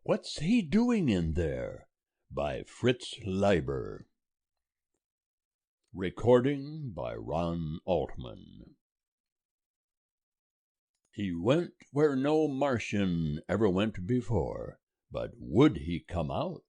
What's He Doing in There? By Fritz Leiber. Recording by Ron Altman. He went where no Martian ever went before, but would he come out,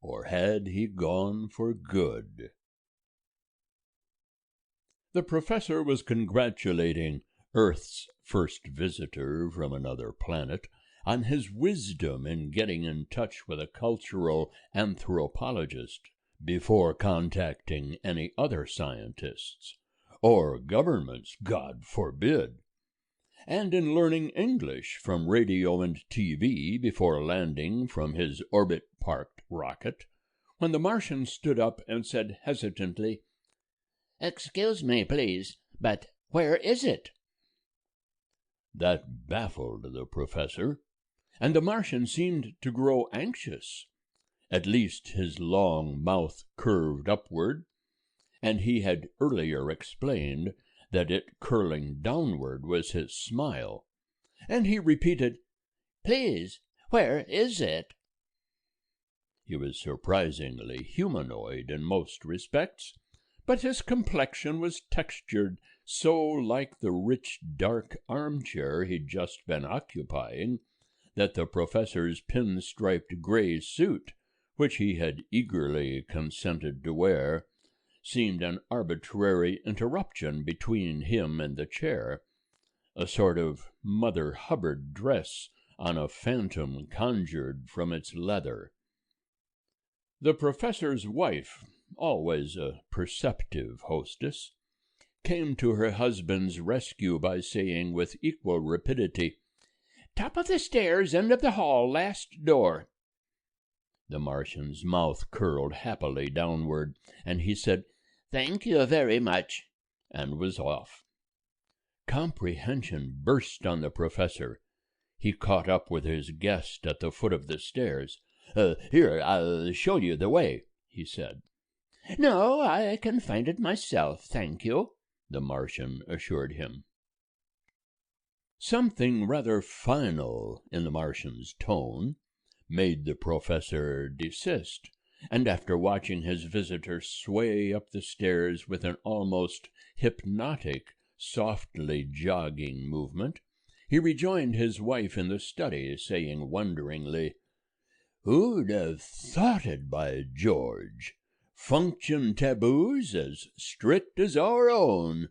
or had he gone for good? The professor was congratulating Earth's first visitor from another planet on his wisdom in getting in touch with a cultural anthropologist before contacting any other scientists, or governments, God forbid, and in learning English from radio and TV before landing from his orbit-parked rocket, when the Martian stood up and said hesitantly, "Excuse me, please, but where is it?" That baffled the professor, and the Martian seemed to grow anxious. At least his long mouth curved upward, and he had earlier explained that it curling downward was his smile, and he repeated, "Please, where is it?" He was surprisingly humanoid in most respects, but his complexion was textured so like the rich dark armchair he'd just been occupying that the professor's pin-striped gray suit, which he had eagerly consented to wear, seemed an arbitrary interruption between him and the chair, a sort of Mother Hubbard dress on a phantom conjured from its leather. The professor's wife, always a perceptive hostess, came to her husband's rescue by saying with equal rapidity, "Top of the stairs, end of the hall, last door." The Martian's mouth curled happily downward, and he said, "Thank you very much," and was off. Comprehension burst on the professor. He caught up with his guest at the foot of the stairs. "Here, I'll show you the way," he said. "No, I can find it myself, thank you," the Martian assured him. Something rather final in the Martian's tone made the professor desist, and after watching his visitor sway up the stairs with an almost hypnotic, softly jogging movement, he rejoined his wife in the study, saying wonderingly, "Who'd have thought it, by George? Function taboos as strict as our own."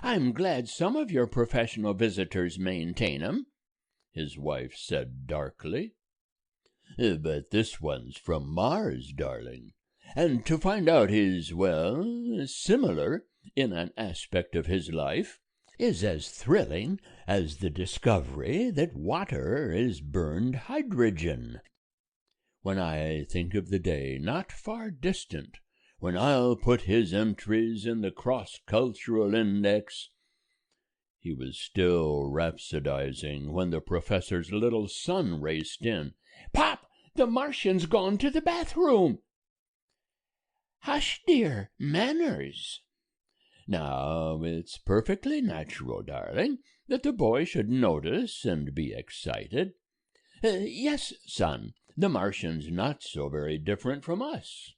"I'm glad some of your professional visitors maintain 'em," his wife said darkly. "But this one's from Mars, darling, and to find out he's, well, similar in an aspect of his life is as thrilling as the discovery that water is burned hydrogen. When I think of the day, not far distant, when I'll put his entries in the cross-cultural index—" He was still rhapsodizing when the professor's little son raced in. "Pop, the Martian's gone to the bathroom." "Hush, dear, manners." Now, it's perfectly natural, darling, that the boy should notice and be excited. Yes, son, the Martian's not so very different from us."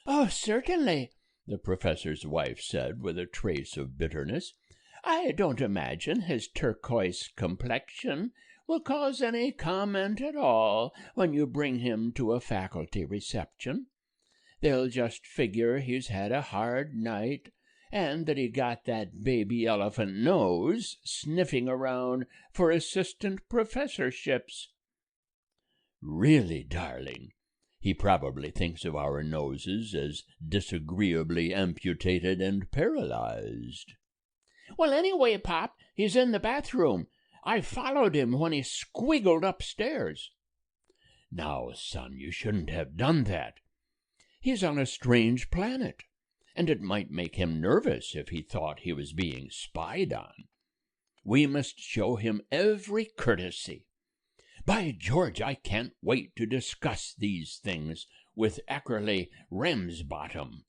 "Oh, certainly," the professor's wife said with a trace of bitterness. "I don't imagine his turquoise complexion will cause any comment at all when you bring him to a faculty reception. They'll just figure he's had a hard night, and that he got that baby elephant nose sniffing around for assistant professorships." "Really, darling, he probably thinks of our noses as disagreeably amputated and paralyzed." "Well, anyway, Pop, he's in the bathroom. I followed him when he squiggled upstairs." "Now, son, you shouldn't have done that. He's on a strange planet, and it might make him nervous if he thought he was being spied on. We must show him every courtesy. By George, I can't wait to discuss these things with Ackerley Ramsbottom.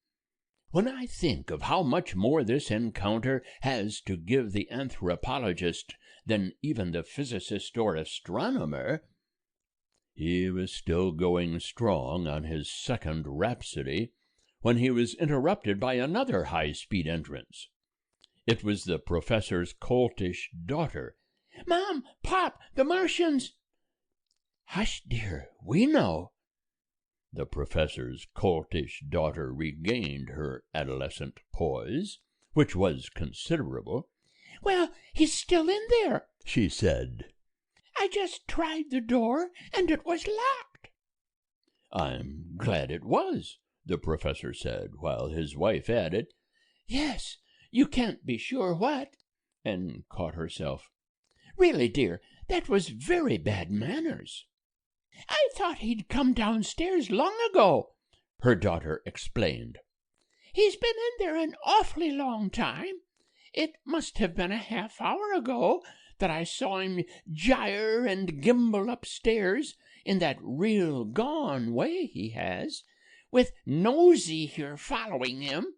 When I think of how much more this encounter has to give the anthropologist than even the physicist or astronomer—" He was still going strong on his second rhapsody when he was interrupted by another high-speed entrance. It was the professor's coltish daughter. "Mom, Pop, the Martians!" "Hush, dear, we know." The professor's coltish daughter regained her adolescent poise, which was considerable. "Well, he's still in there," she said. "I just tried the door, and it was locked." "I'm glad it was," the professor said, while his wife added, "Yes, you can't be sure what," and caught herself. "Really, dear, that was very bad manners." "I thought he'd come downstairs long ago," her daughter explained. "He's been in there an awfully long time. It must have been a half-hour ago that I saw him gyre and gimble upstairs in that real gone way he has, with Nosy here following him."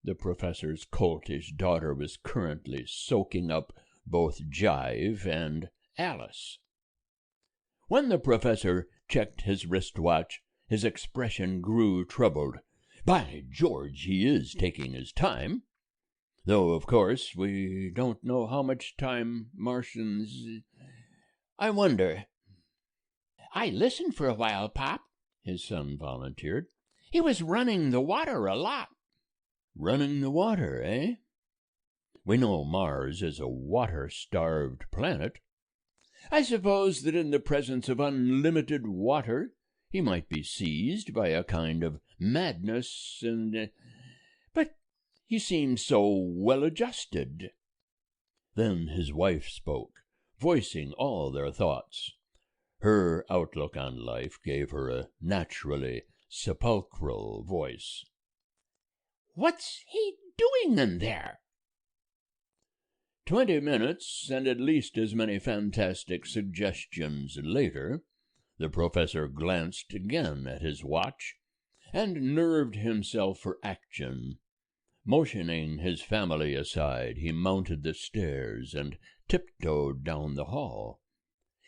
The professor's coltish daughter was currently soaking up both Jive and Alice. When the professor checked his wristwatch, his expression grew troubled. "By George, he is taking his time. Though, of course, we don't know how much time Martians... I wonder." "I listened for a while, Pop," his son volunteered. "He was running the water a lot." "Running the water, eh? We know Mars is a water-starved planet. I suppose that in the presence of unlimited water he might be seized by a kind of madness, and... But he seemed so well-adjusted." Then his wife spoke, voicing all their thoughts. Her outlook on life gave her a naturally sepulchral voice. "What's he doing in there?" 20 minutes and at least as many fantastic suggestions later, the professor glanced again at his watch and nerved himself for action. Motioning his family aside, he mounted the stairs and tiptoed down the hall.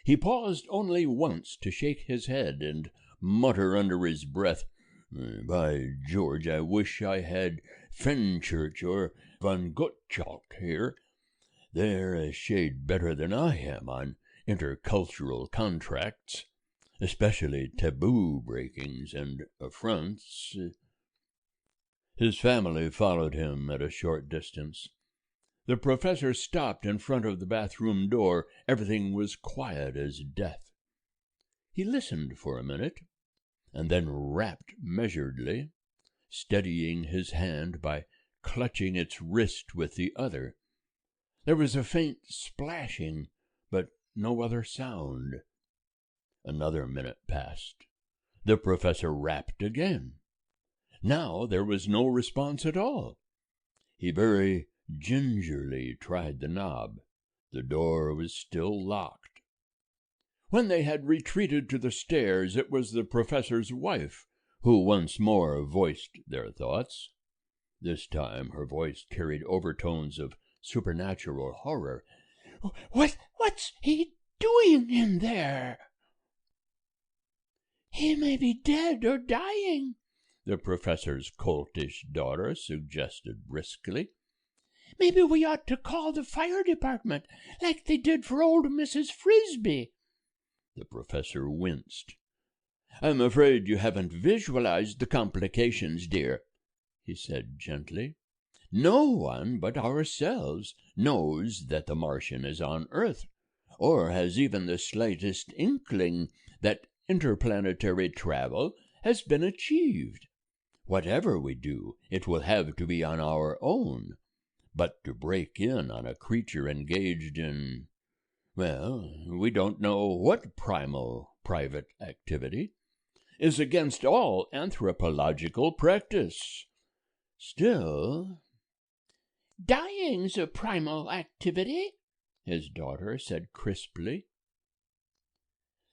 He paused only once to shake his head and mutter under his breath, "By George, I wish I had Fenchurch or Von Gottschalk here. They're a shade better than I am on intercultural contracts, especially taboo breakings and affronts." His family followed him at a short distance. The professor stopped in front of the bathroom door. Everything was quiet as death. He listened for a minute, and then rapped measuredly, steadying his hand by clutching its wrist with the other. There was a faint splashing, but no other sound. Another minute passed. The professor rapped again. Now there was no response at all. He very gingerly tried the knob. The door was still locked. When they had retreated to the stairs, it was the professor's wife who once more voiced their thoughts. This time her voice carried overtones of supernatural horror. What's he doing in there?" "He may be dead or dying," the professor's coltish daughter suggested briskly. "Maybe we ought to call the fire department, like they did for old Mrs. Frisbee." The professor winced. "I'm afraid you haven't visualized the complications, dear," he said gently. "No one but ourselves knows that the Martian is on Earth, or has even the slightest inkling that interplanetary travel has been achieved. Whatever we do, it will have to be on our own. But to break in on a creature engaged in, well, we don't know what primal private activity, is against all anthropological practice. Still..." "Dying's a primal activity," his daughter said crisply.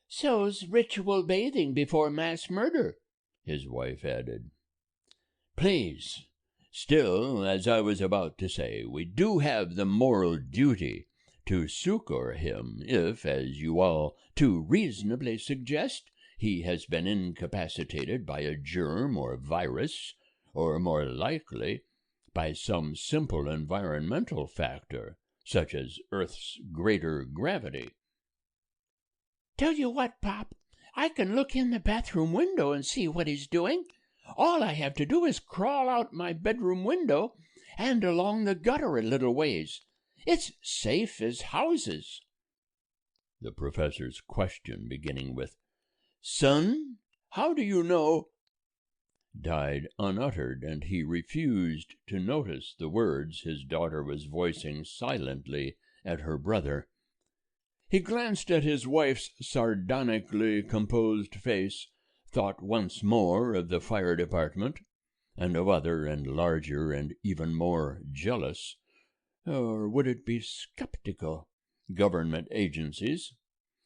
"So's ritual bathing before mass murder," his wife added. "Please, still, as I was about to say, we do have the moral duty to succor him if, as you all too reasonably suggest, he has been incapacitated by a germ or virus, or more likely, by some simple environmental factor, such as Earth's greater gravity. Tell you what, Pop, I can look in the bathroom window and see what he's doing. All I have to do is crawl out my bedroom window and along the gutter a little ways. It's safe as houses. The professor's question, beginning with, "Son, how do you know?" died unuttered, and he refused to notice the words his daughter was voicing silently at her brother. He glanced at his wife's sardonically composed face, thought once more of the fire department, and of other and larger and even more jealous, or would it be skeptical, government agencies,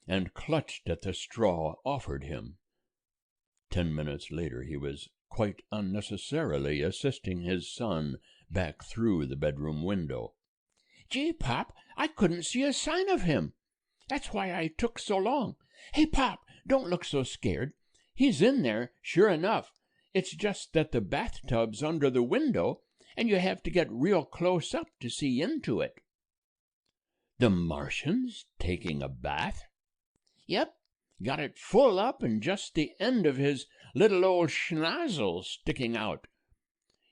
and clutched at the straw offered him. 10 minutes later he was quite unnecessarily assisting his son back through the bedroom window. "Gee, Pop, I couldn't see a sign of him. That's why I took so long. Hey, Pop, don't look so scared. He's in there, sure enough. It's just that the bathtub's under the window, and you have to get real close up to see into it." "The Martian's taking a bath?" "Yep, got it full up and just the end of his little old schnozzle sticking out.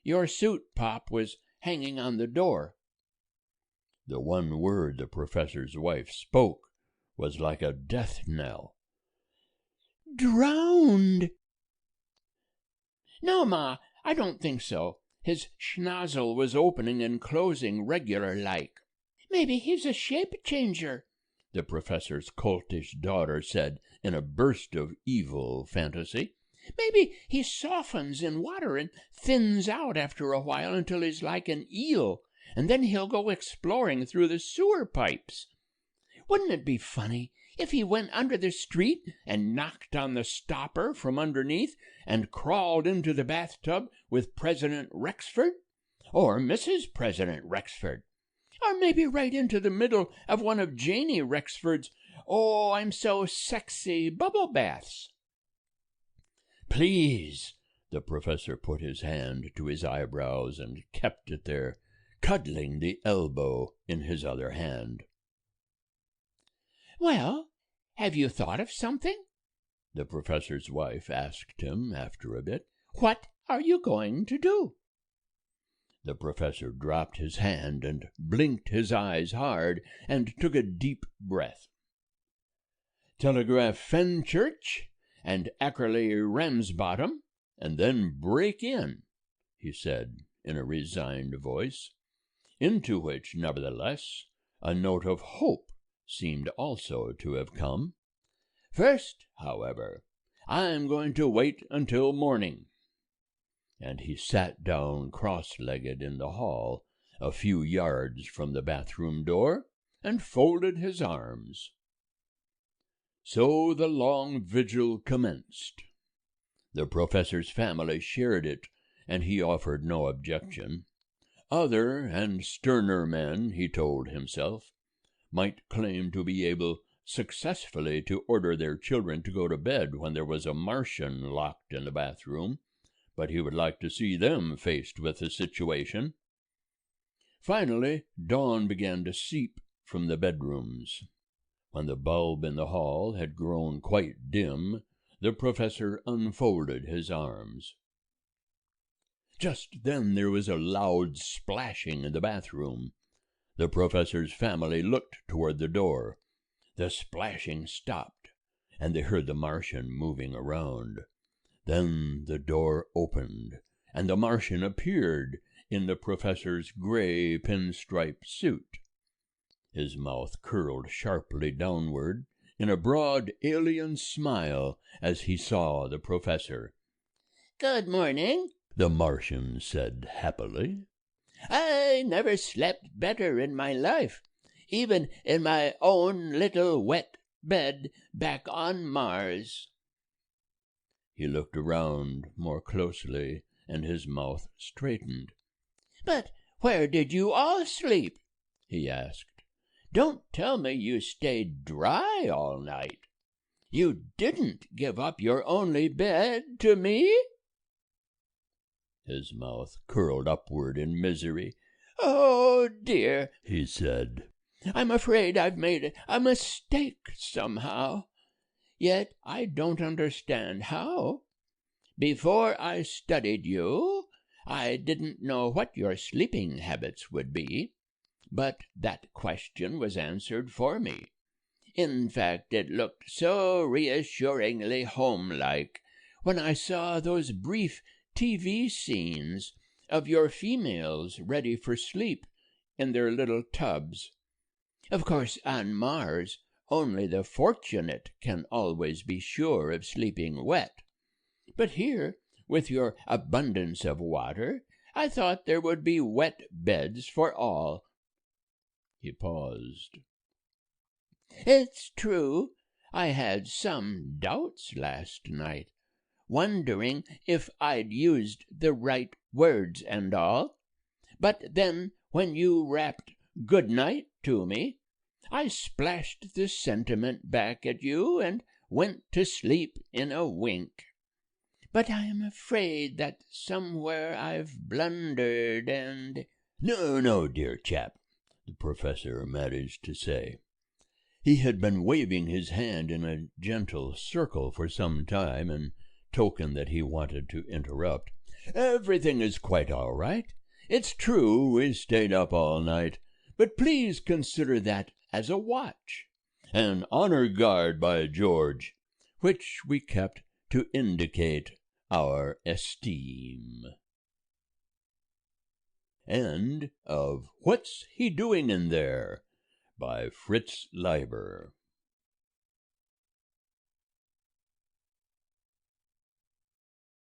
Your suit, Pop, was hanging on the door." The one word the professor's wife spoke was like a death knell. "Drowned!" "No, Ma, I don't think so. His schnozzle was opening and closing regular like." "Maybe he's a shape changer," the professor's coltish daughter said in a burst of evil fantasy. "Maybe he softens in water and thins out after a while until he's like an eel, and then he'll go exploring through the sewer pipes. Wouldn't it be funny if he went under the street and knocked on the stopper from underneath and crawled into the bathtub with President Rexford? Or Mrs. President Rexford? Or maybe right into the middle of one of Janie Rexford's "Oh, I'm so sexy" bubble baths?" "Please," the professor put his hand to his eyebrows and kept it there, cuddling the elbow in his other hand. "Well, have you thought of something?" the professor's wife asked him after a bit. "What are you going to do?" The professor dropped his hand and blinked his eyes hard and took a deep breath. "Telegraph Fenchurch and Ackerley Ramsbottom, and then break in," he said in a resigned voice, into which, nevertheless, a note of hope seemed also to have come. "First, however, I'm going to wait until morning." And he sat down cross-legged in the hall, a few yards from the bathroom door, and folded his arms. So the long vigil commenced. The professor's family shared it, and he offered no objection. Other and sterner men, he told himself, might claim to be able successfully to order their children to go to bed when there was a Martian locked in the bathroom, but he would like to see them faced with the situation. Finally, dawn began to seep from the bedrooms. When the bulb in the hall had grown quite dim, the professor unfolded his arms. Just then there was a loud splashing in the bathroom. The professor's family looked toward the door. The splashing stopped, and they heard the Martian moving around. Then the door opened, and the Martian appeared in the professor's gray pinstripe suit. His mouth curled sharply downward in a broad alien smile as he saw the professor. "Good morning," the Martian said happily. "I never slept better in my life, even in my own little wet bed back on Mars." He looked around more closely, and his mouth straightened. "But where did you all sleep?" he asked. Don't tell me you stayed dry all night. You didn't give up your only bed to me?" His mouth curled upward in misery. "Oh, dear," he said. "I'm afraid I've made a mistake somehow. Yet I don't understand how. Before I studied you, I didn't know what your sleeping habits would be, but that question was answered for me. In fact, it looked so reassuringly homelike when I saw those brief TV scenes of your females ready for sleep in their little tubs. Of course, on Mars, only the fortunate can always be sure of sleeping wet. But here, with your abundance of water, I thought there would be wet beds for all." He paused. "It's true, I had some doubts last night, wondering if I'd used the right words and all. But then, when you rapped 'good night' to me, I splashed the sentiment back at you and went to sleep in a wink. But I'm afraid that somewhere I've blundered and—" No, dear chap," the professor managed to say. He had been waving his hand in a gentle circle for some time in token that he wanted to interrupt. "Everything is quite all right. It's true we stayed up all night, but please consider that as a watch, an honor guard, by George, which we kept to indicate our esteem." End of What's He Doing in There? By Fritz Leiber.